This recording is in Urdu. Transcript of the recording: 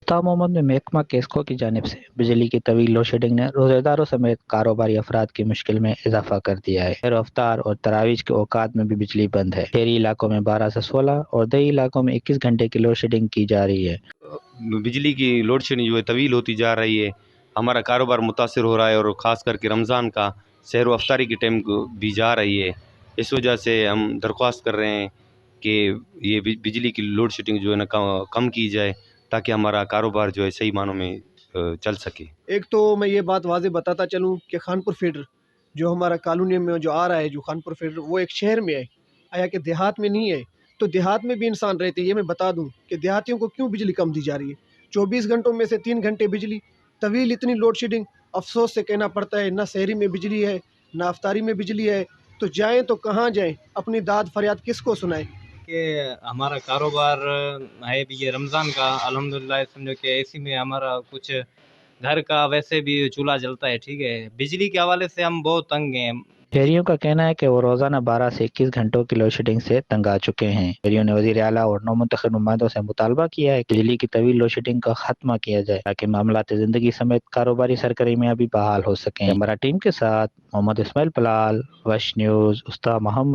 طاء محمد میں محکمہ کیسکو کی جانب سے بجلی کی طویل لوڈ شیڈنگ نے روزے داروں سمیت کاروباری افراد کی مشکل میں اضافہ کر دیا ہے۔ شہر و افطار اور تراویح کے اوقات میں بھی بجلی بند ہے۔ شہری علاقوں میں 12 سے 16 اور دیہی علاقوں میں 21 گھنٹے کی لوڈ شیڈنگ کی جا رہی ہے۔ بجلی کی لوڈ شیڈنگ جو ہے طویل ہوتی جا رہی ہے، ہمارا کاروبار متاثر ہو رہا ہے، اور خاص کر کے رمضان کا سحر و افطاری کی ٹائم بھی جا رہی ہے۔ اس وجہ سے ہم درخواست کر رہے ہیں کہ یہ بجلی کی لوڈ شیڈنگ جو ہے نا کم کی جائے، تاکہ ہمارا کاروبار جو ہے صحیح معنوں میں چل سکے۔ ایک تو میں یہ بات واضح بتاتا چلوں کہ خانپور فیڈر جو ہمارا کالونی میں جو آ رہا ہے، جو خانپور فیڈر وہ ایک شہر میں ہے، آیا کہ دیہات میں نہیں ہے؟ تو دیہات میں بھی انسان رہتے ہیں۔ یہ میں بتا دوں کہ دیہاتیوں کو کیوں بجلی کم دی جا رہی ہے۔ 24 گھنٹوں میں سے 3 گھنٹے بجلی، طویل اتنی لوڈ شیڈنگ، افسوس سے کہنا پڑتا ہے نہ شہری میں بجلی ہے نہ افطاری میں بجلی ہے، تو جائیں تو کہاں جائیں؟ اپنی داد فریاد کس کو سنائیں؟ کہ ہمارا کاروبار ہے بھی یہ رمضان کا، الحمدللہ سمجھو کہ اسی میں ہمارا کچھ گھر کا ویسے بھی چولہا جلتا ہے، ٹھیک ہے۔ بجلی کے حوالے سے ہم بہت تنگ ہیں۔ شہریوں کا کہنا ہے کہ وہ روزانہ 12 سے 21 گھنٹوں کی لوڈ شیڈنگ سے تنگ آ چکے ہیں۔ شہریوں نے وزیر اعلیٰ اور نو منتخب نمائندوں سے مطالبہ کیا ہے کہ بجلی کی طویل لوڈ شیڈنگ کا خاتمہ کیا جائے تاکہ معاملات زندگی سمیت کاروباری سرگرمیاں بھی بحال ہو سکیں۔ ہمارا ٹیم کے ساتھ محمد اسماعیل پلال، وش نیوز، استا محمد۔